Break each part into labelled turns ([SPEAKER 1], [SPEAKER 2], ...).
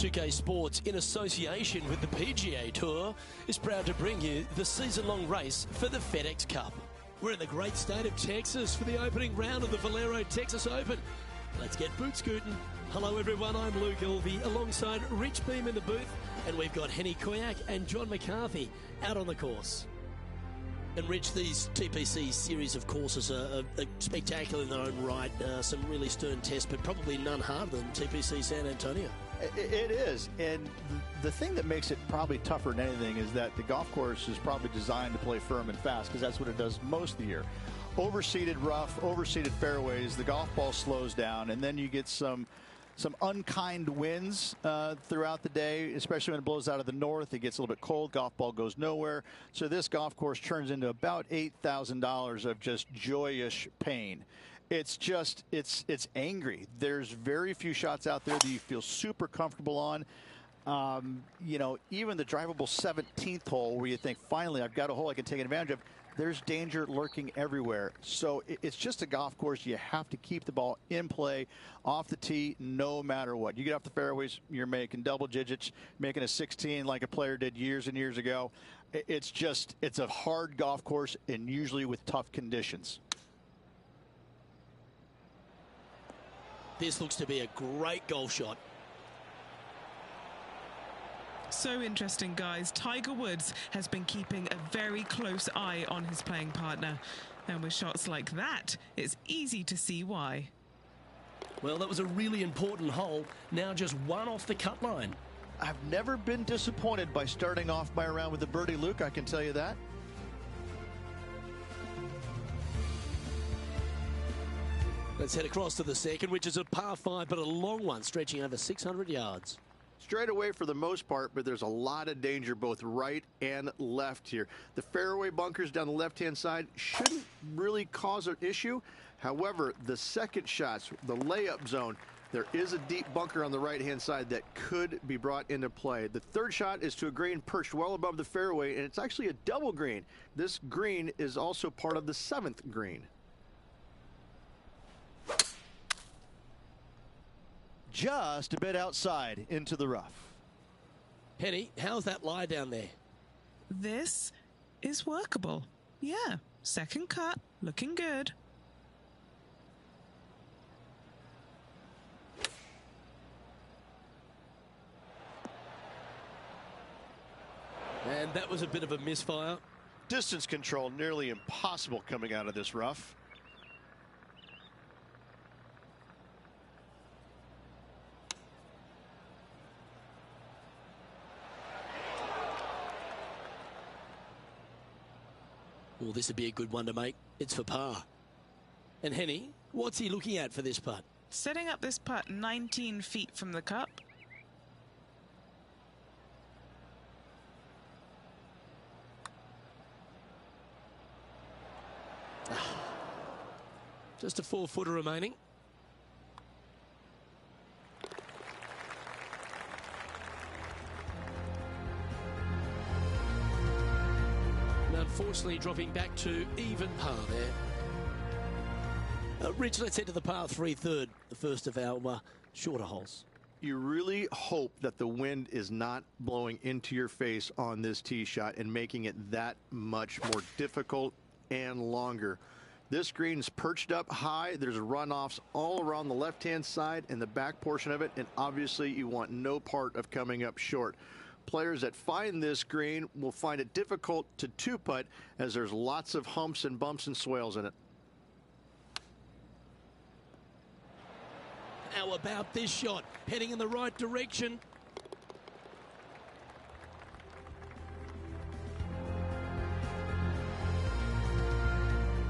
[SPEAKER 1] 2K Sports, in association with the PGA Tour, is proud to bring you the season-long race for the FedEx Cup. We're in the great state of Texas for the opening round of the VALERO Texas Open. Let's get boot scooting. Hello everyone, I'm Luke Elvey alongside Rich Beam in the booth, and we've got Henny Koyak and John McCarthy out on the course. And Rich, these TPC series of courses are spectacular in their own right. Some really stern tests, but probably none harder than TPC San Antonio.
[SPEAKER 2] It is, and the thing that makes it probably tougher than anything is that the golf course is probably designed to play firm and fast, because that's what it does most of the year. Overseeded rough, overseeded fairways, the golf ball slows down, and then you get some unkind winds throughout the day, especially when it blows out of the north. It gets a little bit cold, golf ball goes nowhere. So this golf course turns into about $8,000 of just joyous pain. It's just, it's angry. There's very few shots out there that you feel super comfortable on. You know, even the drivable 17th hole where you think, finally, I've got a hole I can take advantage of. There's danger lurking everywhere. So it's just a golf course. You have to keep the ball in play off the tee no matter what. You get off the fairways, you're making double digits, making a 16 like a player did years and years ago. It's a hard golf course, and usually with tough conditions.
[SPEAKER 1] This looks to be a great golf shot.
[SPEAKER 3] So interesting, guys. Tiger Woods has been keeping a very close eye on his playing partner. And with shots like that, it's easy to see why.
[SPEAKER 1] Well, that was a really important hole. Now just one off the cut line.
[SPEAKER 2] I've never been disappointed by starting off my round with a birdie, Luke, I can tell you that.
[SPEAKER 1] Let's head across to the second, which is a par 5, but a long one, stretching over 600 yards.
[SPEAKER 2] Straight away for the most part, but there's a lot of danger both right and left here. The fairway bunkers down the left-hand side shouldn't really cause an issue. However, the second shots, the layup zone, there is a deep bunker on the right-hand side that could be brought into play. The third shot is to a green perched well above the fairway, and it's actually a double green. This green is also part of the 7th green. Just a bit outside into the rough.
[SPEAKER 1] Henny, how's that lie down there?
[SPEAKER 3] This is workable. Yeah, second cut, looking good.
[SPEAKER 1] And that was a bit of a misfire.
[SPEAKER 2] Distance control nearly impossible coming out of this rough.
[SPEAKER 1] Well, this would be a good one to make. It's for par. And Henny, what's he looking at for this putt?
[SPEAKER 3] Setting up this putt 19 feet from the cup.
[SPEAKER 1] Just a 4-footer remaining. Unfortunately, dropping back to even par there. Rich, let's head to the par 3 third, the first of our shorter holes.
[SPEAKER 2] You really hope that the wind is not blowing into your face on this tee shot and making it that much more difficult and longer. This green is perched up high. There's runoffs all around the left-hand side and the back portion of it, and obviously you want no part of coming up short. Players that find this green will find it difficult to two-putt, as there's lots of humps and bumps and swales in it.
[SPEAKER 1] How about this shot? Heading in the right direction.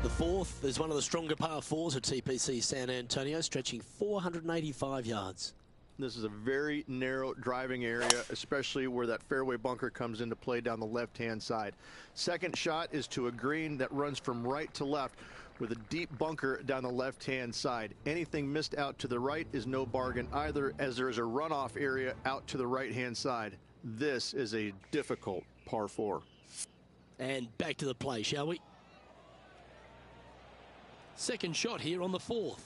[SPEAKER 1] The fourth is one of the stronger par 4s at TPC San Antonio, stretching 485 yards.
[SPEAKER 2] This is a very narrow driving area, especially where that fairway bunker comes into play down the left-hand side. Second shot is to a green that runs from right to left with a deep bunker down the left-hand side. Anything missed out to the right is no bargain either, as there is a runoff area out to the right-hand side. This is a difficult par 4.
[SPEAKER 1] And back to the play, shall we? Second shot here on the fourth.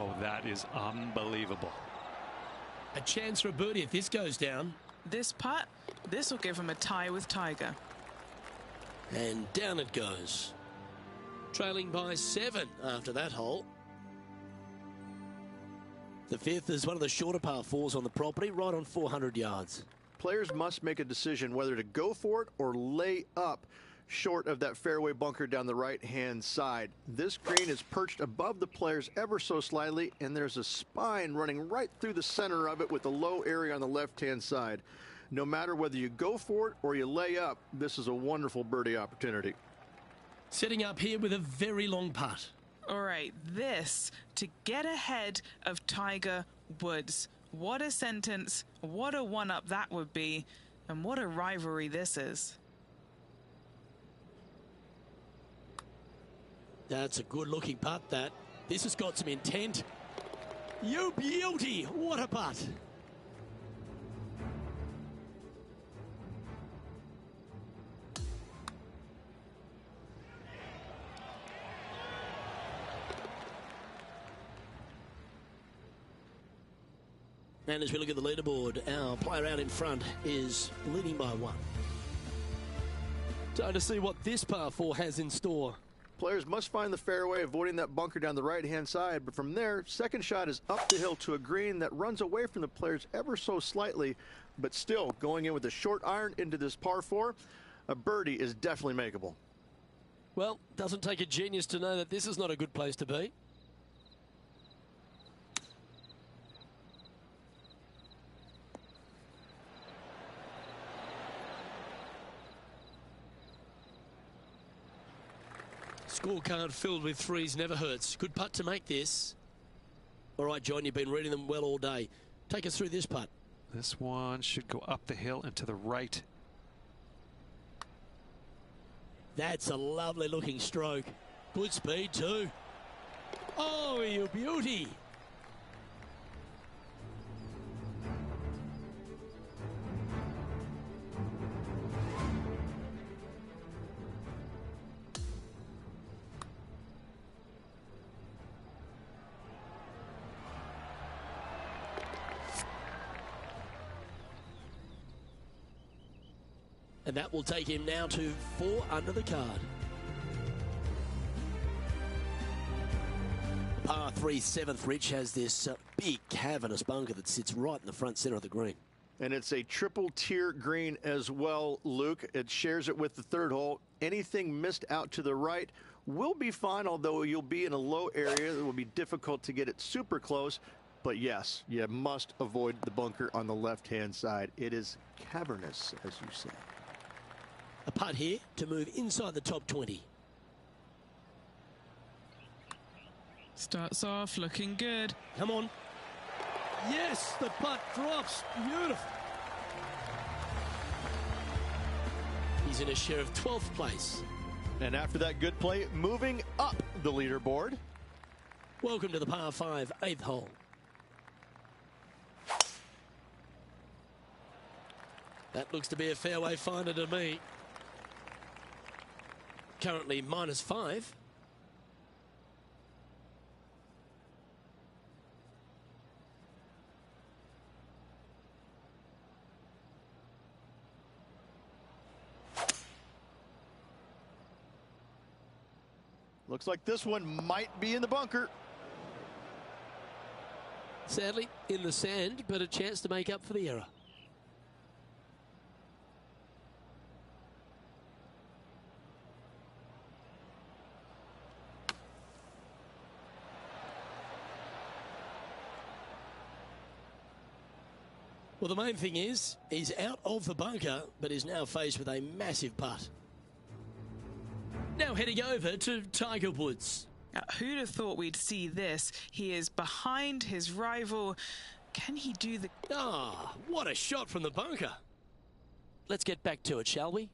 [SPEAKER 4] Oh, that is unbelievable.
[SPEAKER 1] A chance for a birdie if this goes down.
[SPEAKER 3] This putt, this will give him a tie with Tiger.
[SPEAKER 1] And down it goes. Trailing by 7 after that hole. The fifth is one of the shorter par 4s on the property, right on 400 yards.
[SPEAKER 2] Players must make a decision whether to go for it or lay up short of that fairway bunker down the right-hand side. This green is perched above the players ever so slightly, and there's a spine running right through the center of it with a low area on the left-hand side. No matter whether you go for it or you lay up, this is a wonderful birdie opportunity.
[SPEAKER 1] Setting up here with a very long putt.
[SPEAKER 3] All right, this to get ahead of Tiger Woods. What a sentence, what a one-up that would be, and what a rivalry this is.
[SPEAKER 1] That's a good-looking putt, that. This has got some intent. You beauty! What a putt! And as we look at the leaderboard, our player out in front is leading by 1. Time to see what this par 4 has in store.
[SPEAKER 2] Players must find the fairway, avoiding that bunker down the right-hand side. But from there, second shot is up the hill to a green that runs away from the players ever so slightly, but still going in with a short iron into this par 4. A birdie is definitely makeable.
[SPEAKER 1] Well, doesn't take a genius to know that this is not a good place to be. Scorecard filled with 3s never hurts. Good putt to make this. All right, John, you've been reading them well all day. Take us through this putt.
[SPEAKER 4] This one should go up the hill and to the right.
[SPEAKER 1] That's a lovely looking stroke. Good speed too. Oh, you beauty. And that will take him now to 4 under the card. Par 3 7th, Rich, has this big cavernous bunker that sits right in the front center of the green.
[SPEAKER 2] And it's a triple tier green as well, Luke. It shares it with the third hole. Anything missed out to the right will be fine, although you'll be in a low area. It will be difficult to get it super close. But yes, you must avoid the bunker on the left-hand side. It is cavernous, as you say.
[SPEAKER 1] A putt here to move inside the top 20.
[SPEAKER 3] Starts off looking good.
[SPEAKER 1] Come on. Yes, the putt drops. Beautiful. He's in a share of 12th place.
[SPEAKER 2] And after that good play, moving up the leaderboard.
[SPEAKER 1] Welcome to the par 5 8th hole. That looks to be a fairway finder to me. Currently -5.
[SPEAKER 2] Looks like this one might be in the bunker.
[SPEAKER 1] Sadly, in the sand, but a chance to make up for the error. Well, the main thing is, he's out of the bunker, but is now faced with a massive putt. Now heading over to Tiger Woods.
[SPEAKER 3] Who'd have thought we'd see this? He is behind his rival. Can he do the...
[SPEAKER 1] Ah, what a shot from the bunker. Let's get back to it, shall we?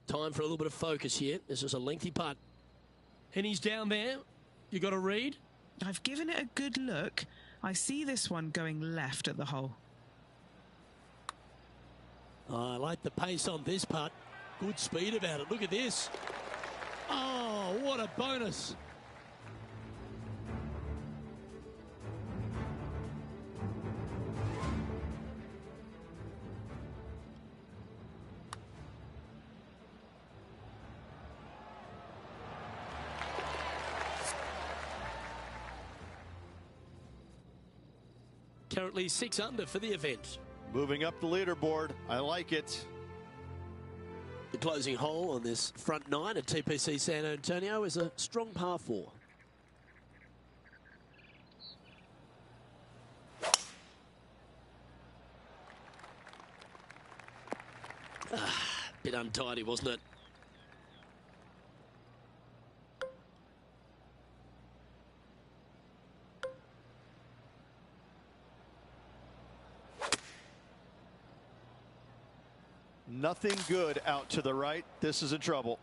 [SPEAKER 1] Time for a little bit of focus here. This is a lengthy putt. And he's down there. You got a read?
[SPEAKER 3] I've given it a good look. I see this one going left at the hole.
[SPEAKER 1] Oh, I like the pace on this putt. Good speed about it. Look at this. Oh, what a bonus. currently 6 under for the event.
[SPEAKER 2] Moving up the leaderboard. I like it.
[SPEAKER 1] The closing hole on this front 9 at TPC San Antonio is a strong par 4. Bit untidy, wasn't it?
[SPEAKER 2] Nothing good out to the right. This is in trouble.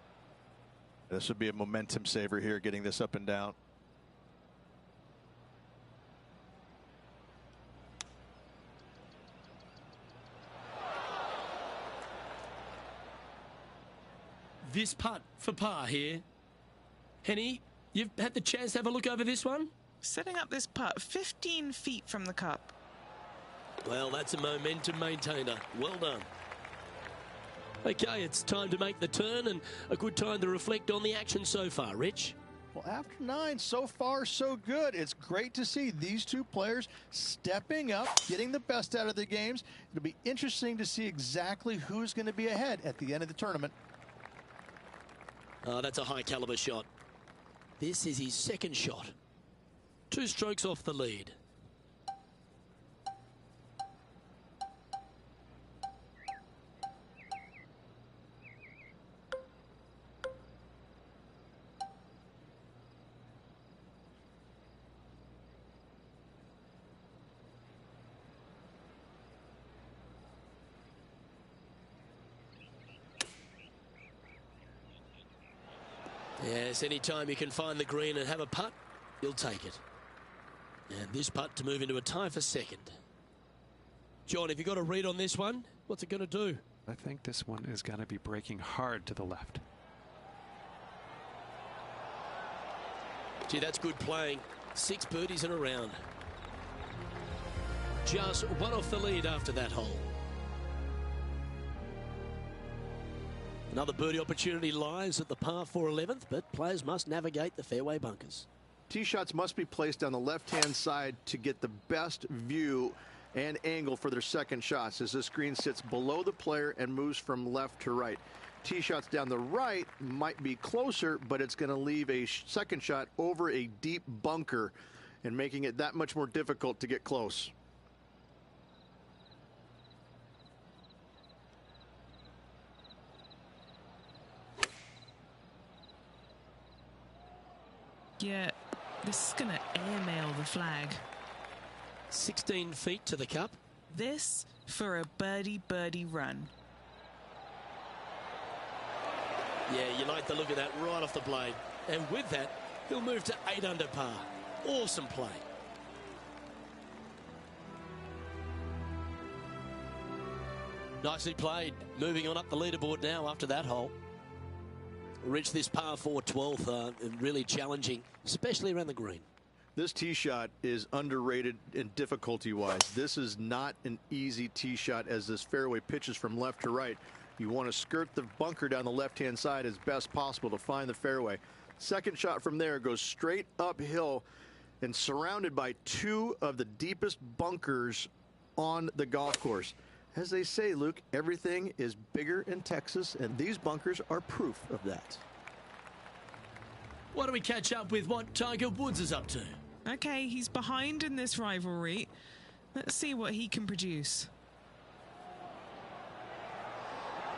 [SPEAKER 2] This would be a momentum saver here, getting this up and down.
[SPEAKER 1] This putt for par here. Henny, you've had the chance to have a look over this one?
[SPEAKER 3] Setting up this putt 15 feet from the cup.
[SPEAKER 1] Well, that's a momentum maintainer. Well done. Okay, it's time to make the turn and a good time to reflect on the action so far, Rich.
[SPEAKER 2] Well, after 9, so far so good. It's great to see these two players stepping up, getting the best out of the games. It'll be interesting to see exactly who's going to be ahead at the end of the tournament.
[SPEAKER 1] Oh, that's a high caliber shot. This is his second shot. 2 strokes off the lead. Yes, anytime you can find the green and have a putt, you'll take it. And this putt to move into a tie for second. John, have you got a read on this one? What's it going to do?
[SPEAKER 4] I think this one is going to be breaking hard to the left.
[SPEAKER 1] Gee, that's good playing. 6 birdies in a round. Just 1 off the lead after that hole. Another birdie opportunity lies at the par 4 11th, but players must navigate the fairway bunkers.
[SPEAKER 2] Tee shots must be placed on the left-hand side to get the best view and angle for their second shots, as this green sits below the player and moves from left to right. Tee shots down the right might be closer, but it's going to leave a second shot over a deep bunker and making it that much more difficult to get close.
[SPEAKER 3] Yeah, this is going to airmail the flag.
[SPEAKER 1] 16 feet to the cup.
[SPEAKER 3] This for a birdie run.
[SPEAKER 1] Yeah, you like the look of that right off the blade. And with that, he'll move to 8 under par. Awesome play. Nicely played. Moving on up the leaderboard now after that hole. Reached this par 4 12th, really challenging, especially around the green.
[SPEAKER 2] This tee shot is underrated in difficulty-wise. This is not an easy tee shot, as this fairway pitches from left to right. You want to skirt the bunker down the left-hand side as best possible to find the fairway. Second shot from there goes straight uphill and surrounded by 2 of the deepest bunkers on the golf course. As they say, Luke, everything is bigger in Texas, and these bunkers are proof of that.
[SPEAKER 1] Why don't we catch up with what Tiger Woods is up to?
[SPEAKER 3] Okay, he's behind in this rivalry. Let's see what he can produce.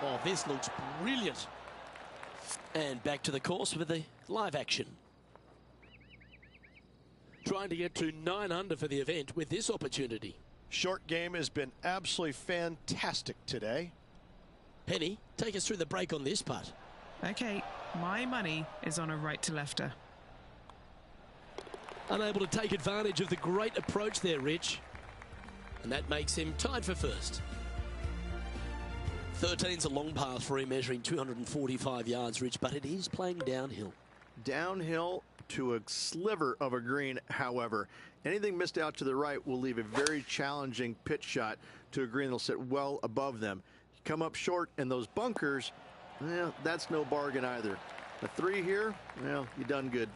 [SPEAKER 1] Oh, this looks brilliant. And back to the course with the live action. Trying to get to 9 under for the event with this opportunity.
[SPEAKER 2] Short game has been absolutely fantastic today.
[SPEAKER 1] Penny, take us through the break on this putt.
[SPEAKER 3] Okay, my money is on a right to lefter.
[SPEAKER 1] Unable to take advantage of the great approach there, Rich. And that makes him tied for first. 13's a long par 3, measuring 245 yards, Rich, but it is playing downhill.
[SPEAKER 2] Downhill to a sliver of a green, however. Anything missed out to the right will leave a very challenging pitch shot to a green that'll sit well above them. Come up short in those bunkers, well, that's no bargain either. A 3 here, well, you done good.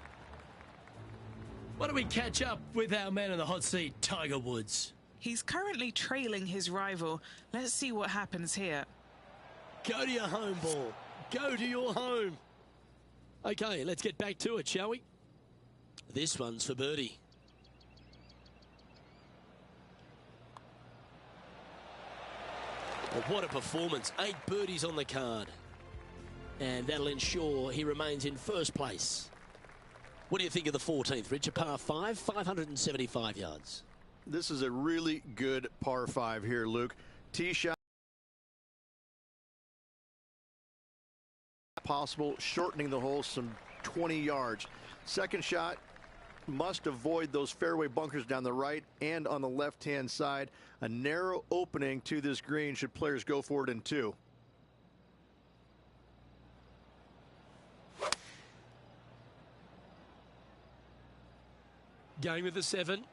[SPEAKER 1] Why don't we catch up with our man in the hot seat, Tiger Woods?
[SPEAKER 3] He's currently trailing his rival. Let's see what happens here.
[SPEAKER 1] Go to your home ball. Go to your home. Okay, let's get back to it, shall we? This one's for birdie. Well, what a performance. 8 birdies on the card. And that'll ensure he remains in first place. What do you think of the 14th, Rich? A par 5, 575 yards.
[SPEAKER 2] This is a really good par 5 here, Luke. Tee shot possible, shortening the hole some 20 yards. Second shot, must avoid those fairway bunkers down the right and on the left-hand side. A narrow opening to this green should players go for it in 2.
[SPEAKER 1] Going with the 7.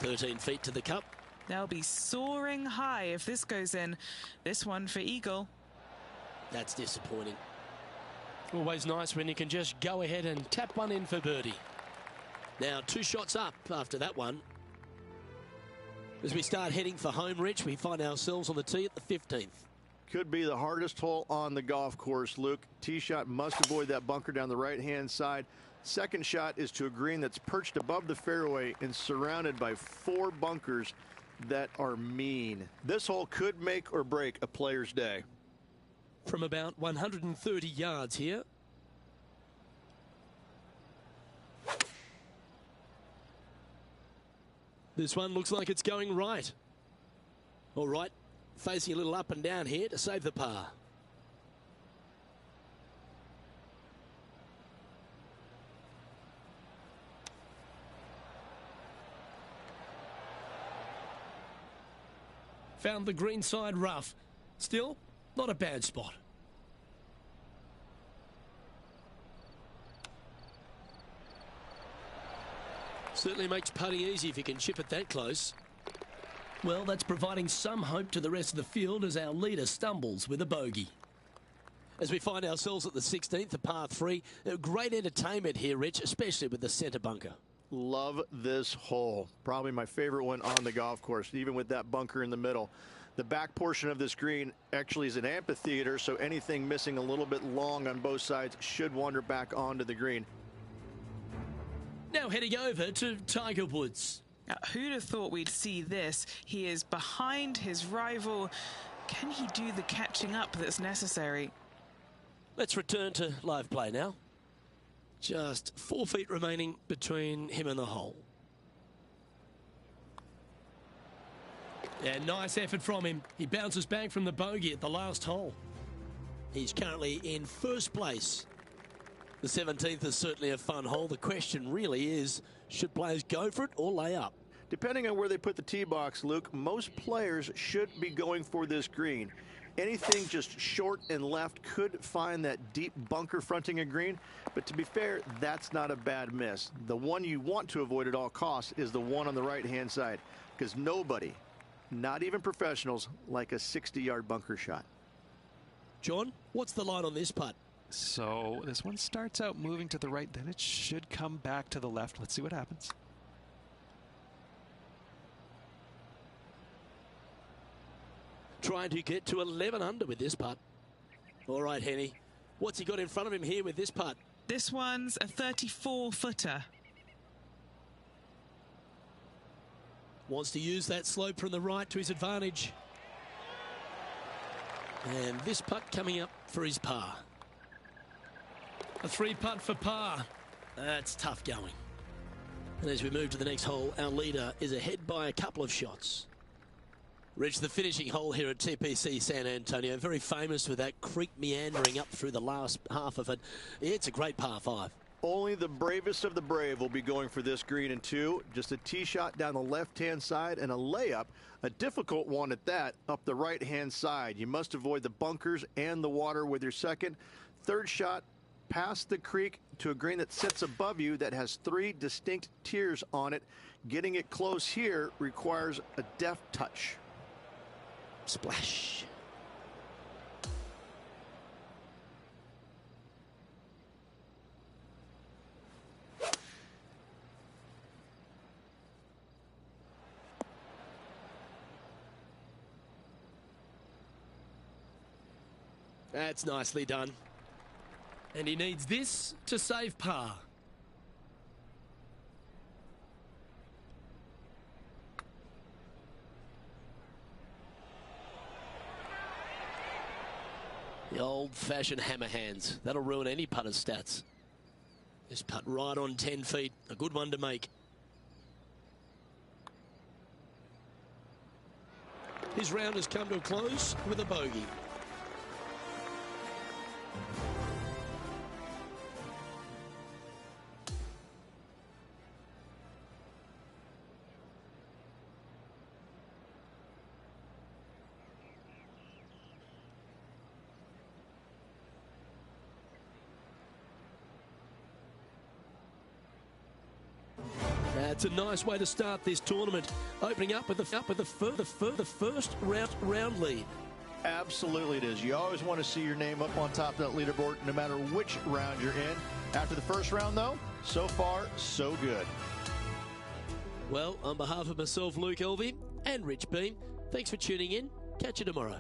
[SPEAKER 1] "13 feet to the cup."
[SPEAKER 3] They'll be soaring high if this goes in. This one for eagle.
[SPEAKER 1] That's disappointing. Always nice when you can just go ahead and tap one in for birdie. Now 2 shots up after that one. As we start heading for home, Rich, we find ourselves on the tee at the 15th.
[SPEAKER 2] Could be the hardest hole on the golf course, Luke. Tee shot must avoid that bunker down the right-hand side. Second shot is to a green that's perched above the fairway and surrounded by 4 bunkers that are mean. This hole could make or break a player's day.
[SPEAKER 1] From about 130 yards here. This one looks like it's going right. All right, facing a little up and down here to save the par. Found the green side rough. Still, not a bad spot. Certainly makes putting easy if you can chip it that close. Well, that's providing some hope to the rest of the field as our leader stumbles with a bogey. As we find ourselves at the 16th, a par 3. Great entertainment here, Rich, especially with the centre bunker.
[SPEAKER 2] Love this hole. Probably my favorite one on the golf course, even with that bunker in the middle. The back portion of this green actually is an amphitheater, so anything missing a little bit long on both sides should wander back onto the green.
[SPEAKER 1] Now heading over to Tiger Woods.
[SPEAKER 3] Who'd have thought we'd see this? He is behind his rival. Can he do the catching up that's necessary?
[SPEAKER 1] Let's return to live play now. Just 4 feet remaining between him and the hole. And nice effort from him. He bounces back from the bogey at the last hole. He's currently in first place. The 17th is certainly a fun hole. The question really is, should players go for it or lay up?
[SPEAKER 2] Depending on where they put the tee box, Luke, most players should be going for this green. Anything just short and left could find that deep bunker fronting a green, but to be fair, that's not a bad miss. The one you want to avoid at all costs is the one on the right-hand side, because nobody, not even professionals, like a 60-yard bunker shot.
[SPEAKER 1] John, what's the line on this putt?
[SPEAKER 4] So this one starts out moving to the right, then it should come back to the left. Let's see what happens.
[SPEAKER 1] Trying to get to 11 under with this putt. All right, Henny. What's he got in front of him here with this putt?
[SPEAKER 3] This one's a 34-footer.
[SPEAKER 1] Wants to use that slope from the right to his advantage. And this putt coming up for his par. A 3-putt for par. That's tough going. And as we move to the next hole, our leader is ahead by a couple of shots. Rich, the finishing hole here at TPC San Antonio, very famous with that creek meandering up through the last half of it. It's a great par 5.
[SPEAKER 2] Only the bravest of the brave will be going for this green in 2. Just a tee shot down the left-hand side and a layup, a difficult one at that, up the right-hand side. You must avoid the bunkers and the water with your second. Third shot, past the creek to a green that sits above you that has 3 distinct tiers on it. Getting it close here requires a deft touch.
[SPEAKER 1] Splash. That's nicely done. And he needs this to save par. The old-fashioned hammer hands. That'll ruin any putter's stats. This putt right on 10 feet. A good one to make. His round has come to a close with a bogey. That's a nice way to start this tournament, opening up with the first round lead.
[SPEAKER 2] Absolutely it is. You always want to see your name up on top of that leaderboard, no matter which round you're in. After the first round, though, so far, so good.
[SPEAKER 1] Well, on behalf of myself, Luke Elvey, and Rich Beam, thanks for tuning in. Catch you tomorrow.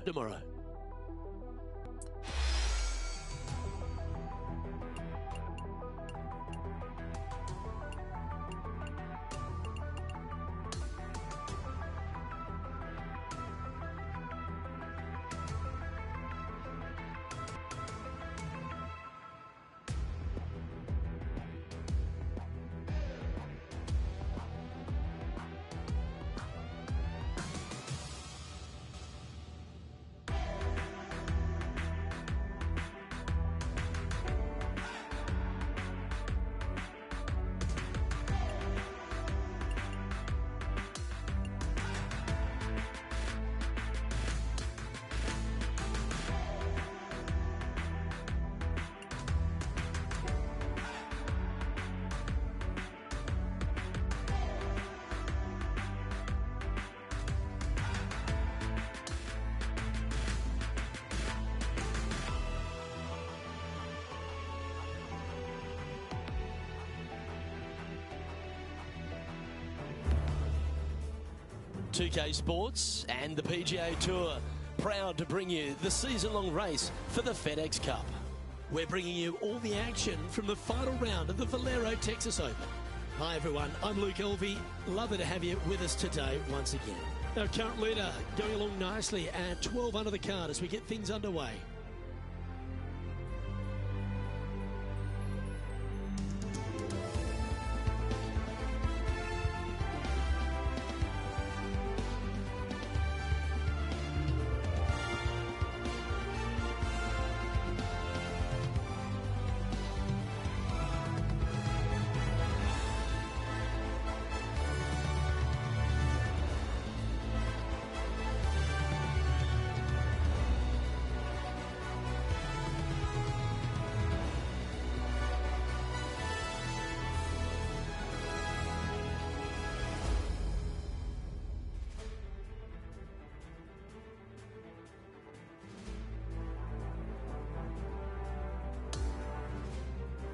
[SPEAKER 1] TPC Sports and the PGA Tour, proud to bring you the season-long race for the FedEx Cup. We're bringing you all the action from the final round of the Valero Texas Open. Hi everyone, I'm Luke Elvey. Lovely to have you with us today once again. Our current leader going along nicely at 12 under the card as we get things underway.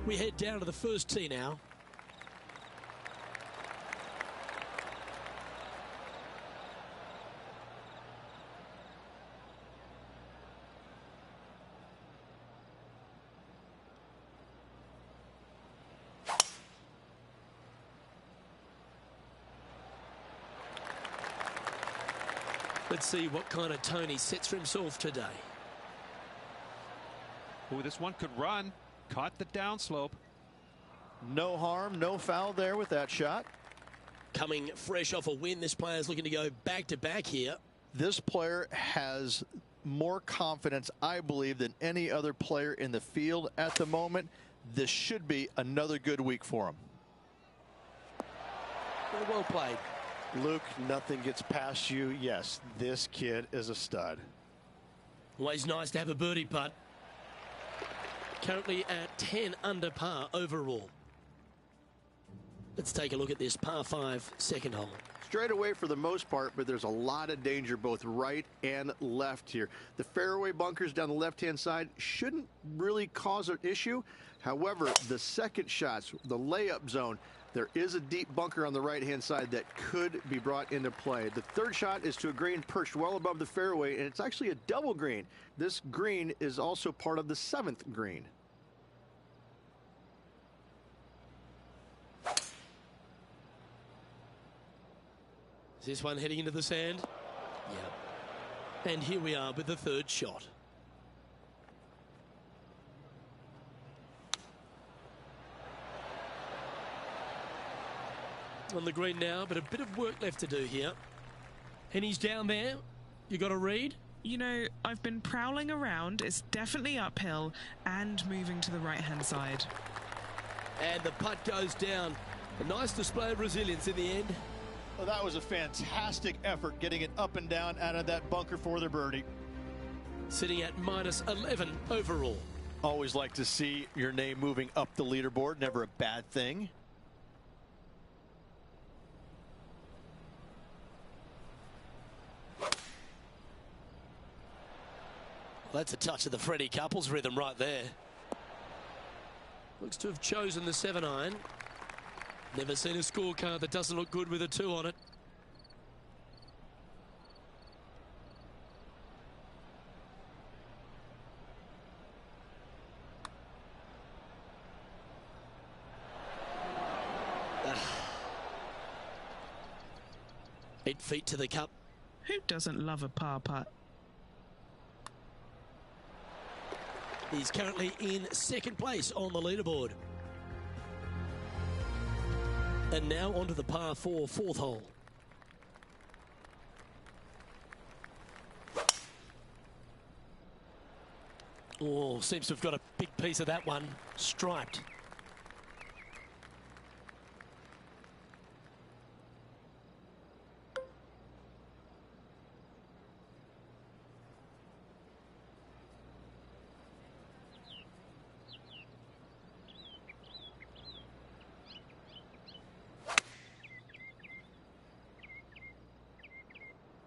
[SPEAKER 1] We head down to the first tee now. Let's see what kind of tone he sets for himself today.
[SPEAKER 4] Oh, this one could run. Caught the downslope.
[SPEAKER 2] No harm, no foul there with that shot.
[SPEAKER 1] Coming fresh off a win, this player's looking to go back-to-back here.
[SPEAKER 2] This player has more confidence, I believe, than any other player in the field at the moment. This should be another good week for him.
[SPEAKER 1] Well played.
[SPEAKER 2] Luke, nothing gets past you. Yes, this kid is a stud.
[SPEAKER 1] Always nice to have a birdie putt. Currently at 10 under par overall. Let's take a look at this par 5 second hole.
[SPEAKER 2] Straight away for the most part, but there's a lot of danger both right and left here. The fairway bunkers down the left-hand side shouldn't really cause an issue. However, the second shots, the layup zone, There is a deep bunker on the right-hand side that could be brought into play. The third shot is to a green perched well above the fairway, and it's actually a double green. This green is also part of the 7th green.
[SPEAKER 1] Is this one heading into the sand? Yeah. And here we are with the third shot. On the green now, but a bit of work left to do here. And he's down there. You got a read?
[SPEAKER 3] You know, I've been prowling around. It's definitely uphill and moving to the right-hand side.
[SPEAKER 1] And the putt goes down. A nice display of resilience in the end.
[SPEAKER 2] Well, that was a fantastic effort getting it up and down out of that bunker for the birdie.
[SPEAKER 1] Sitting at minus 11 overall.
[SPEAKER 2] Always like to see your name moving up the leaderboard. Never a bad thing.
[SPEAKER 1] That's a touch of the Freddie Couples rhythm right there. Looks to have chosen the 7-iron. Never seen a scorecard that doesn't look good with a 2 on it. Ah. 8 feet to the cup.
[SPEAKER 3] Who doesn't love a par putt?
[SPEAKER 1] He's currently in 2nd place on the leaderboard. And now onto the par 4 4th hole. Oh, seems to have got a big piece of that one. Striped.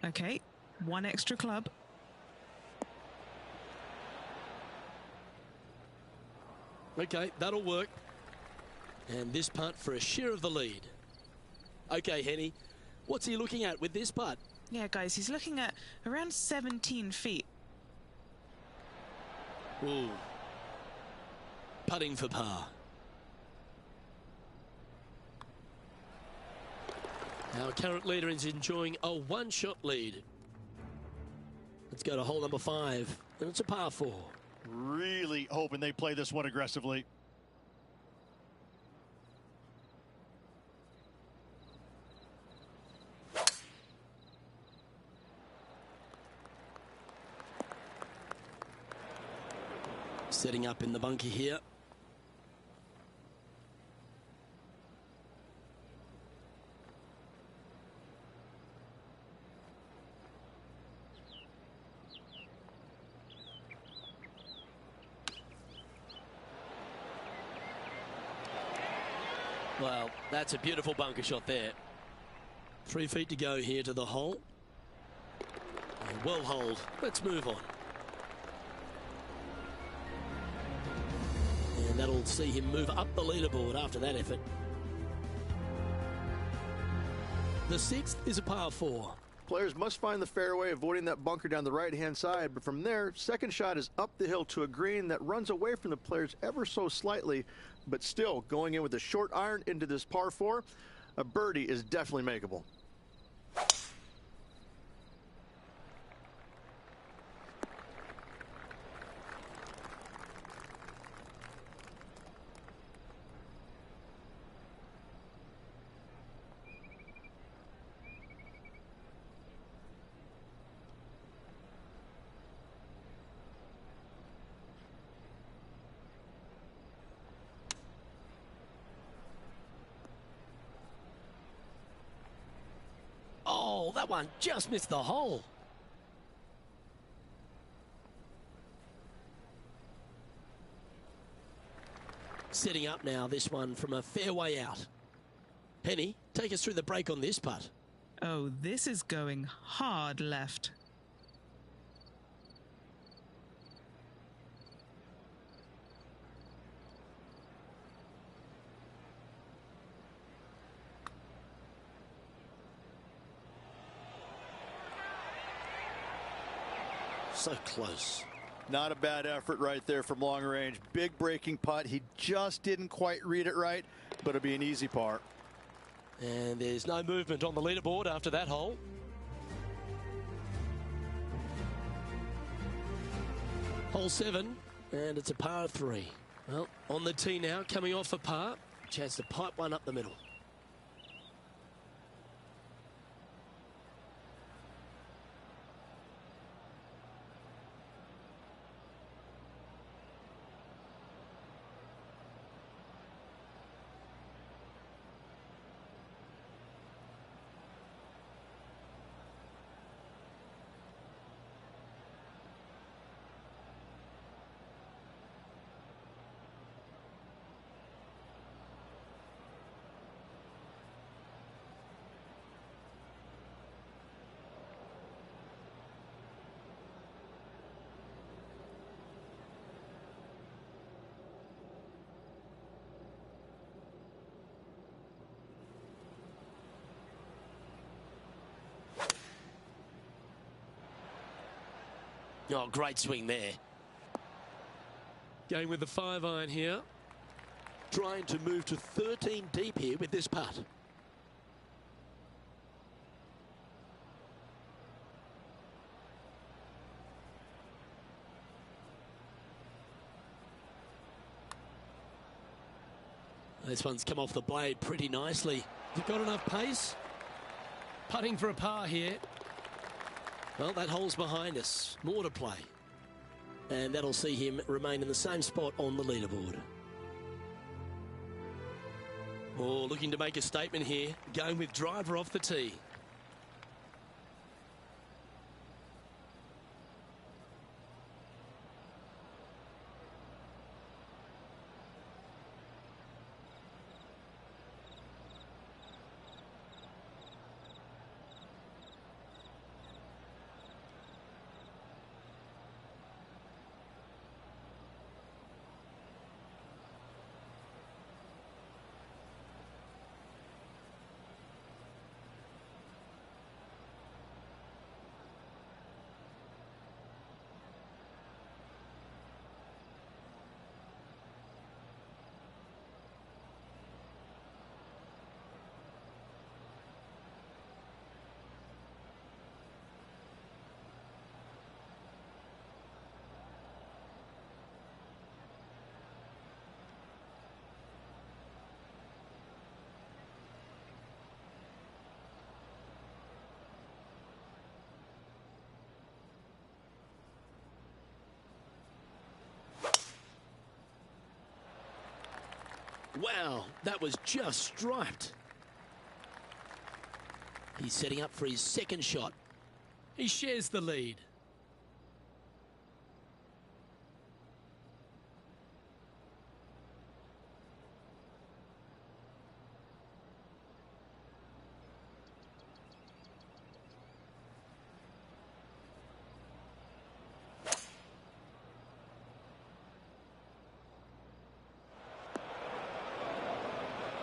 [SPEAKER 3] Okay, 1 extra club.
[SPEAKER 1] Okay, that'll work. And this putt for a share of the lead. Okay, Henny, what's he looking at with this putt?
[SPEAKER 3] Yeah, guys, he's looking at around 17 feet.
[SPEAKER 1] Ooh. Putting for par. Our current leader is enjoying a 1-shot lead. Let's go to hole number 5. And it's a par 4.
[SPEAKER 2] Really hoping they play this one aggressively.
[SPEAKER 1] Setting up in the bunker here. Well, that's a beautiful bunker shot there. 3 feet to go here to the hole. Well holed. Let's move on. And that'll see him move up the leaderboard after that effort. The 6th is a par 4.
[SPEAKER 2] Players must find the fairway, avoiding that bunker down the right-hand side. But from there, second shot is up the hill to a green that runs away from the players ever so slightly, but still going in with a short iron into this par 4. A birdie is definitely makeable.
[SPEAKER 1] Oh, that one just missed the hole. Setting up now, this one from a fairway out. Penny, take us through the break on this putt.
[SPEAKER 3] Oh, this is going hard left.
[SPEAKER 1] So close.
[SPEAKER 2] Not a bad effort right there from long range. Big breaking putt. He just didn't quite read it right, but it'll be an easy par.
[SPEAKER 1] And there's no movement on the leaderboard after that hole. Hole 7, and it's a par 3. Well, on the tee now, coming off a par. Chance to pipe one up the middle. Oh, great swing there. Going with the 5-iron here. Trying to move to 13 deep here with this putt. This one's come off the blade pretty nicely. You've got enough pace. Putting for a par here. Well, that hole's behind us. More to play. And that'll see him remain in the same spot on the leaderboard. Oh, looking to make a statement here. Going with driver off the tee. Wow, that was just striped. He's setting up for his second shot. He shares the lead.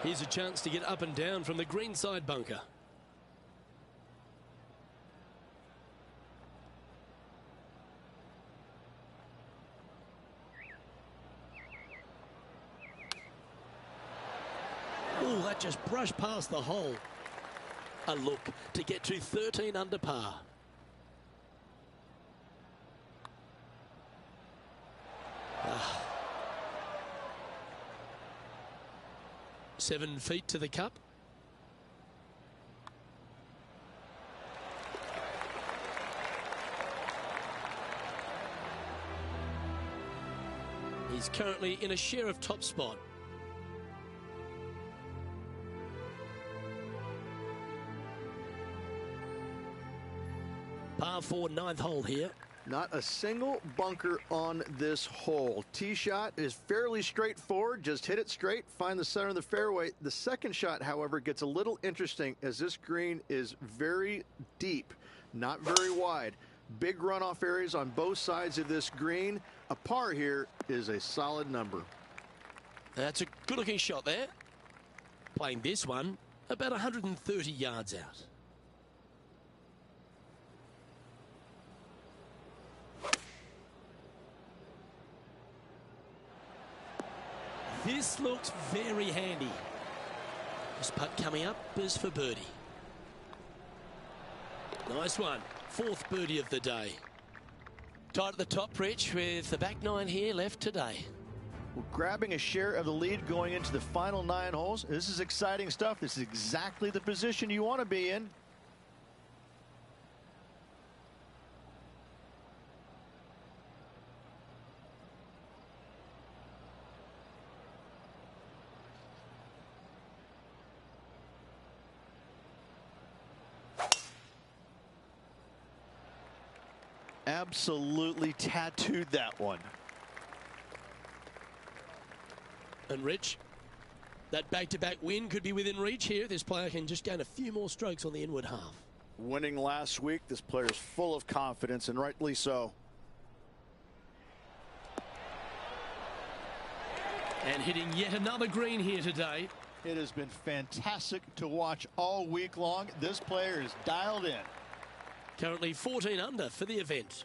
[SPEAKER 1] Here's a chance to get up and down from the greenside bunker. Oh, that just brushed past the hole. A look to get to 13 under par. Ah. 7 feet to the cup. He's currently in a share of top spot. Par 4, 9th hole here.
[SPEAKER 2] Not a single bunker on this hole. Tee shot is fairly straightforward. Just hit it straight, find the center of the fairway. The second shot, however, gets a little interesting as this green is very deep, not very wide. Big runoff areas on both sides of this green. A par here is a solid number.
[SPEAKER 1] That's a good-looking shot there. Playing this one about 130 yards out. This looks very handy. This putt coming up is for birdie. Nice one. Fourth birdie of the day. Tight at the top, Rich, with the back nine here left today.
[SPEAKER 2] We're grabbing a share of the lead going into the final 9 holes. This is exciting stuff. This is exactly the position you want to be in. Absolutely tattooed that one.
[SPEAKER 1] And Rich, that back-to-back win could be within reach here. This player can just gain a few more strokes on the inward half.
[SPEAKER 2] Winning last week, this player is full of confidence, and rightly so.
[SPEAKER 1] And hitting yet another green here today.
[SPEAKER 2] It has been fantastic to watch all week long. This player is dialed in.
[SPEAKER 1] Currently 14 under for the event.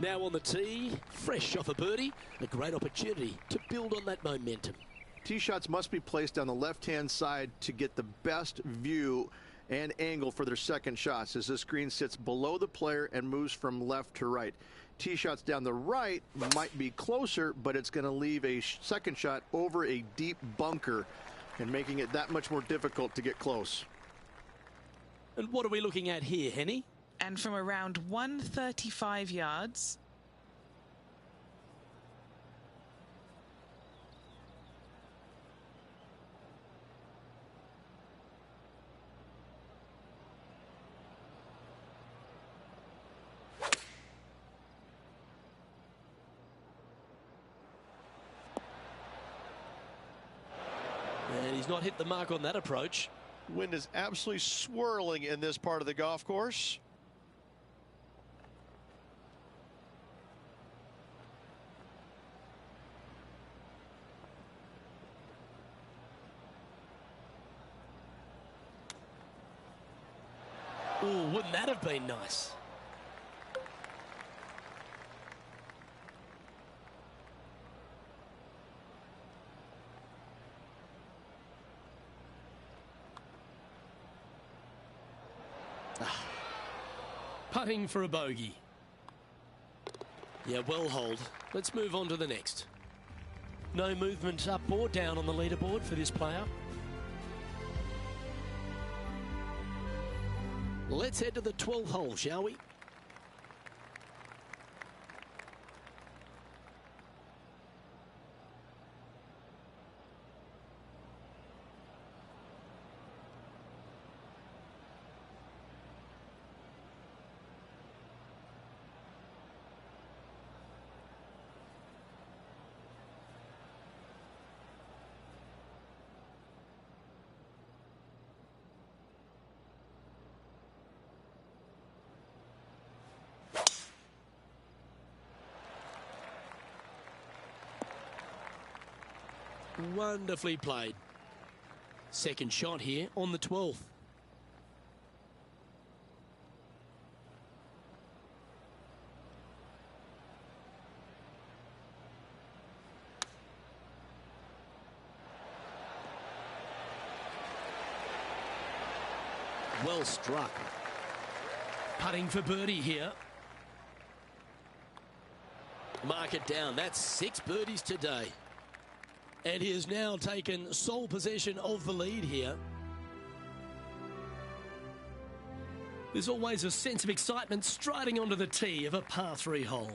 [SPEAKER 1] Now on the tee, fresh off a birdie, a great opportunity to build on that momentum.
[SPEAKER 2] Tee shots must be placed on the left-hand side to get the best view and angle for their second shots, as this green sits below the player and moves from left to right. Tee shots down the right might be closer, but it's going to leave a second shot over a deep bunker and making it that much more difficult to get close.
[SPEAKER 1] And what are we looking at here, Henny?
[SPEAKER 3] And from around 135 yards.
[SPEAKER 1] And he's not hit the mark on that approach.
[SPEAKER 2] Wind is absolutely swirling in this part of the golf course.
[SPEAKER 1] Ooh, wouldn't that have been nice? Putting for a bogey. Yeah, well hold. Let's move on to the next. No movement up or down on the leaderboard for this player. Let's head to the 12th hole, shall we? Wonderfully played. Second shot here on the 12th. Well struck. Putting for birdie here. Mark it down. That's 6 birdies today. And he has now taken sole possession of the lead here. There's always a sense of excitement striding onto the tee of a par 3 hole.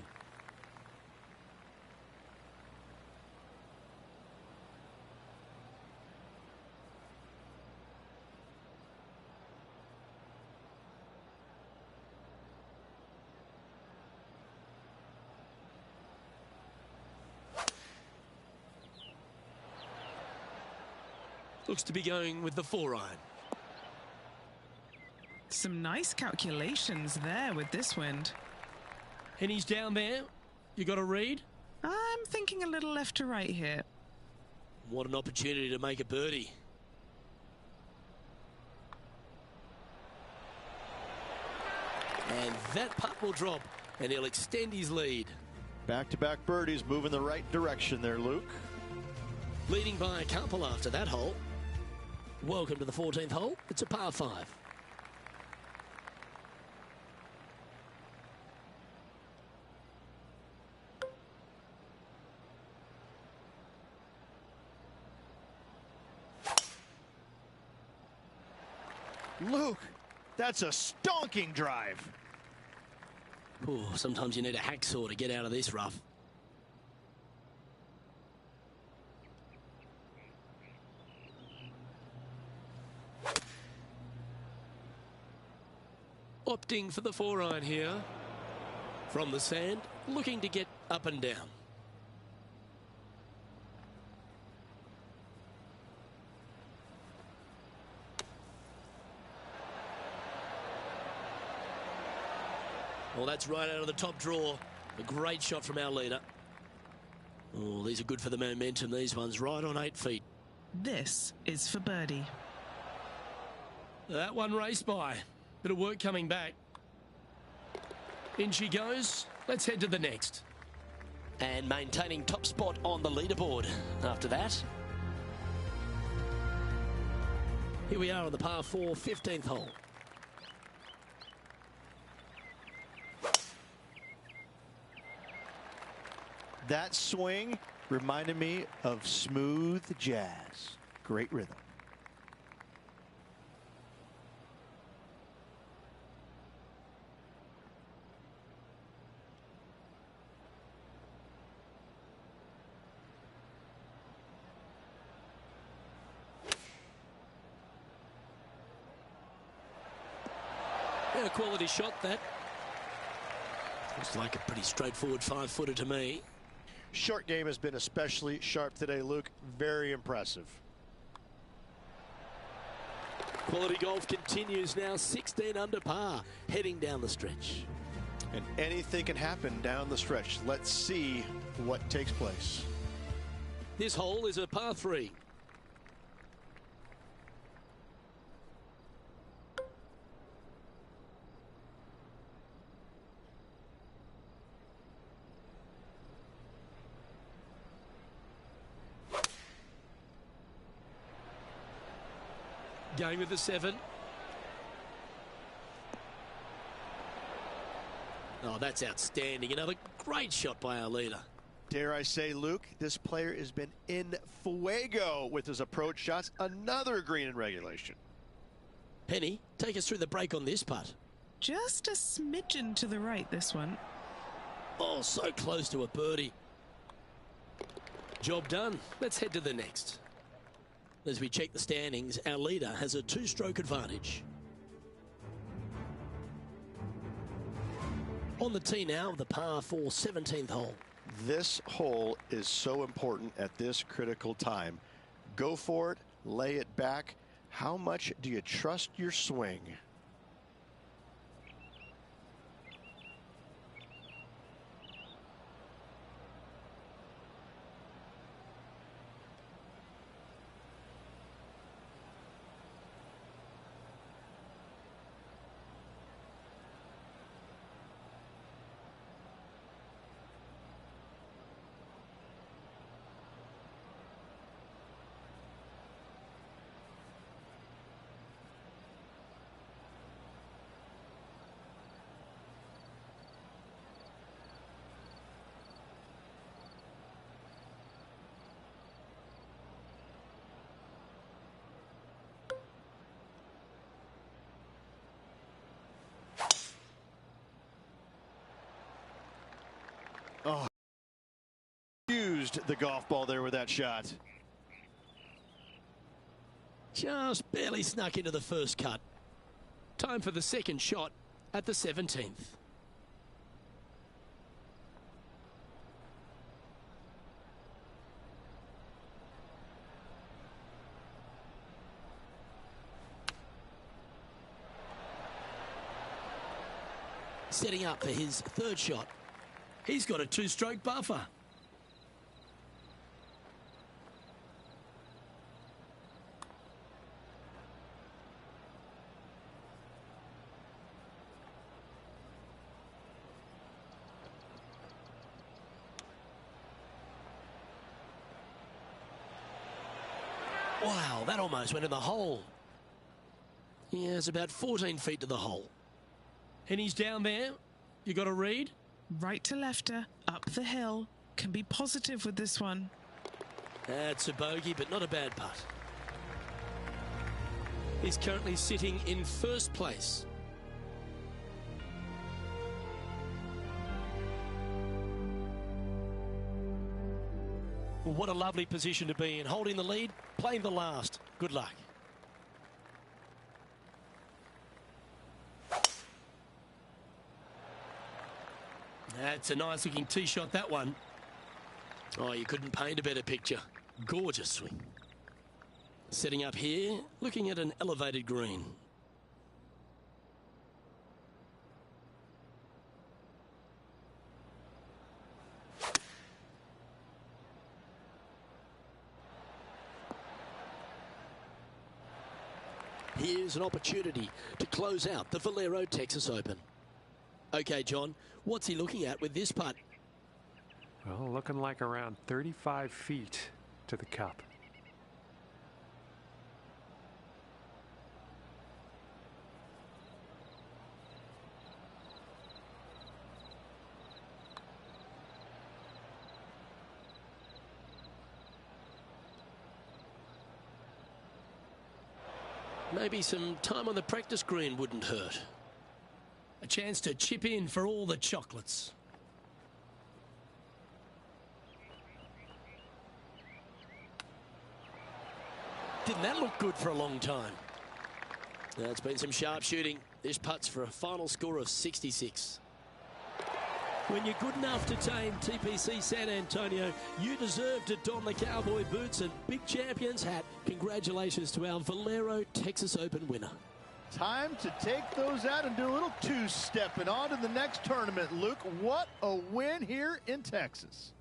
[SPEAKER 1] Looks to be going with the 4-iron.
[SPEAKER 3] Some nice calculations there with this wind.
[SPEAKER 1] And he's down there. You got a read?
[SPEAKER 3] I'm thinking a little left to right here.
[SPEAKER 1] What an opportunity to make a birdie. And that putt will drop and he'll extend his lead.
[SPEAKER 2] Back-to-back birdies, moving the right direction there, Luke.
[SPEAKER 1] Leading by a couple after that hole. Welcome to the 14th hole. It's a par 5.
[SPEAKER 2] Luke, that's a stonking drive.
[SPEAKER 1] Ooh, sometimes you need a hacksaw to get out of this rough. Opting for the 4-iron here. From the sand, looking to get up and down. Well, that's right out of the top draw. A great shot from our leader. Oh, these are good for the momentum, these ones. Right on 8 feet.
[SPEAKER 3] This is for birdie.
[SPEAKER 1] That one raced by. Bit of work coming back. In she goes. Let's head to the next. And maintaining top spot on the leaderboard after that. Here we are on the par 4, 15th hole.
[SPEAKER 2] That swing reminded me of smooth jazz. Great rhythm.
[SPEAKER 1] Yeah, a quality shot, that. Looks like a pretty straightforward 5-footer to me.
[SPEAKER 2] Short game has been especially sharp today, Luke. Very impressive.
[SPEAKER 1] Quality golf continues now, 16 under par, heading down the stretch.
[SPEAKER 2] And anything can happen down the stretch. Let's see what takes place.
[SPEAKER 1] This hole is a par 3. Going with the 7. Oh, that's outstanding. Another great shot by our leader.
[SPEAKER 2] Dare I say, Luke, this player has been in fuego with his approach shots. Another green in regulation.
[SPEAKER 1] Penny, take us through the break on this putt.
[SPEAKER 3] Just a smidgen to the right, this one.
[SPEAKER 1] Oh, so close to a birdie. Job done. Let's head to the next. As we check the standings, our leader has a 2-stroke advantage. On the tee now, the par 4, 17th hole.
[SPEAKER 2] This hole is so important at this critical time. Go for it, lay it back. How much do you trust your swing? Oh, used the golf ball there with that shot.
[SPEAKER 1] Just barely snuck into the first cut. Time for the second shot at the 17th. Setting up for his third shot. He's got a 2-stroke buffer. Wow, that almost went in the hole. Yeah, it's about 14 feet to the hole. And he's down there. You got a read?
[SPEAKER 3] Right to lefter, up the hill. Can be positive with this one.
[SPEAKER 1] That's a bogey, but not a bad putt. He's currently sitting in first place. What a lovely position to be in. Holding the lead, playing the last. Good luck. That's a nice looking tee shot, that one. Oh, you couldn't paint a better picture. Gorgeous swing. Setting up here, looking at an elevated green. Here's an opportunity to close out the Valero Texas Open. Okay, John, what's he looking at with this putt?
[SPEAKER 5] Well, looking like around 35 feet to the cup.
[SPEAKER 1] Maybe some time on the practice green wouldn't hurt. A chance to chip in for all the chocolates. Didn't that look good for a long time? It's been some sharp shooting. This putt's for a final score of 66. When you're good enough to tame TPC San Antonio, you deserve to don the cowboy boots and big champion's hat. Congratulations to our Valero Texas Open winner.
[SPEAKER 2] Time to take those out and do a little two-step and on to the next tournament. Luke, what a win here in Texas.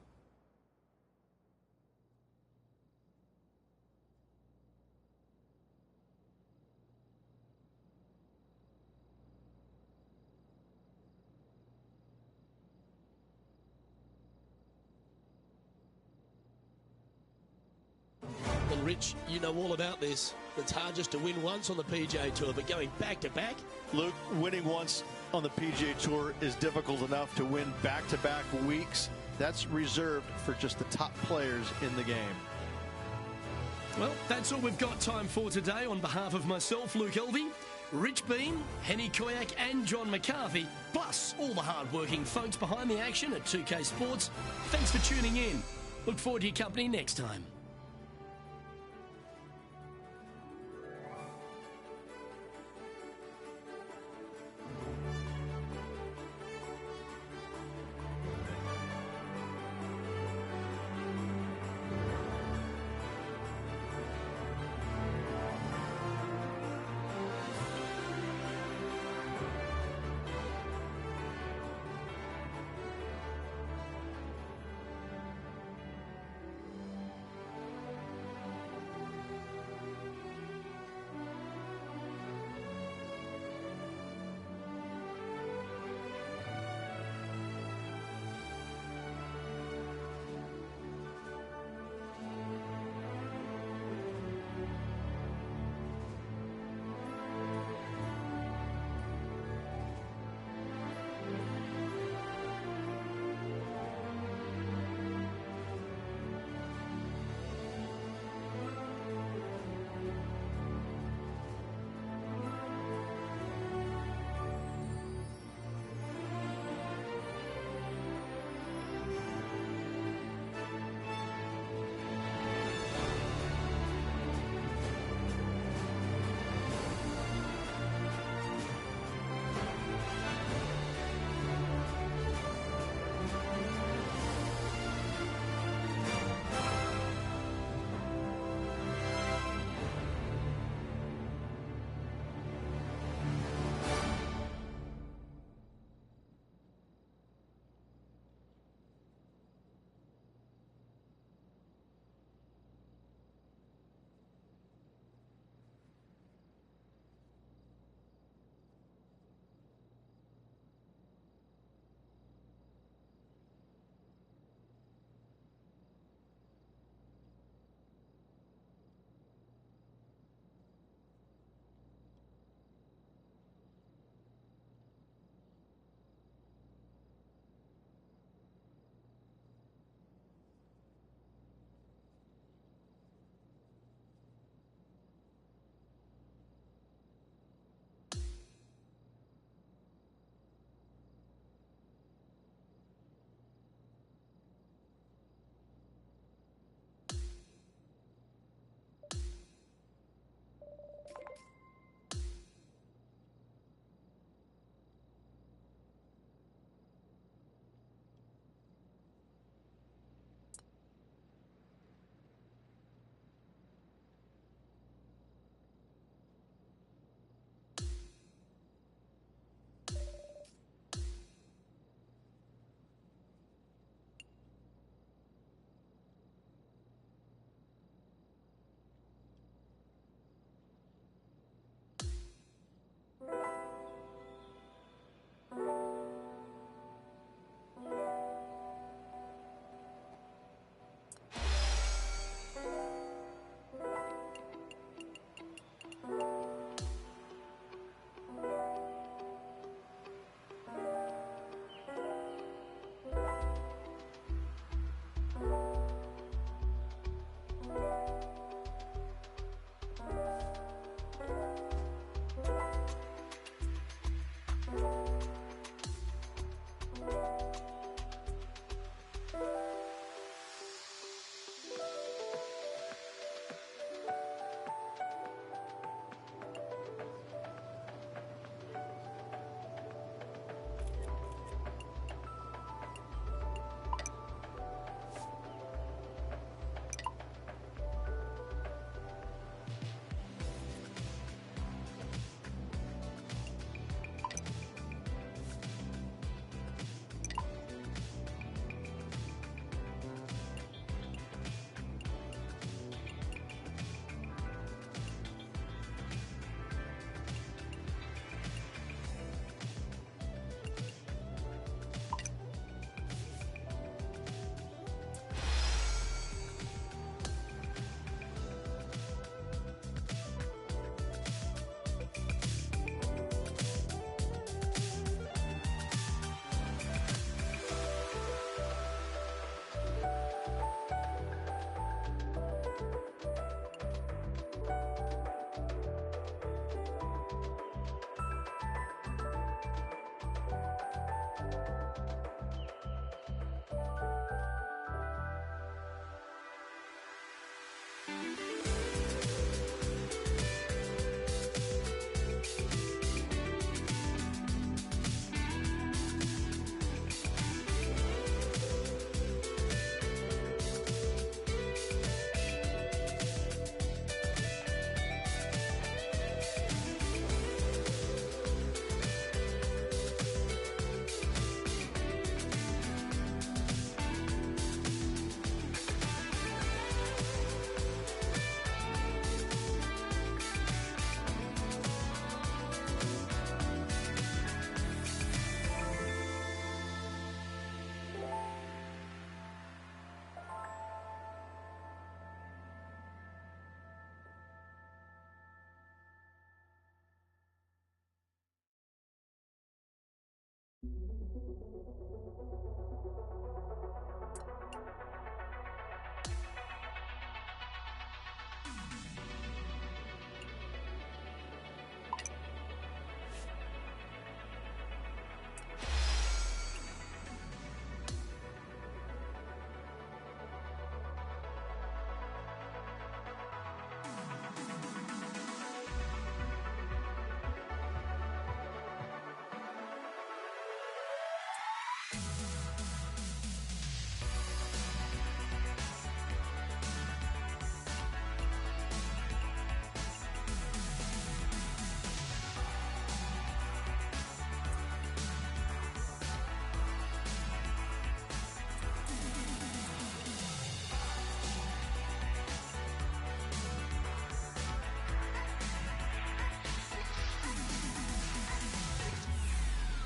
[SPEAKER 1] And Rich, you know all about this. It's hard just to win once on the PGA Tour, but going back-to-back?
[SPEAKER 2] Luke, winning once on the PGA Tour is difficult enough. To win back-to-back weeks, that's reserved for just the top players in the game.
[SPEAKER 1] Well, that's all we've got time for today. On behalf of myself, Luke Elvey, Rich Bean, Henny Koyak and John McCarthy, plus all the hard-working folks behind the action at 2K Sports, thanks for tuning in. Look forward to your company next time.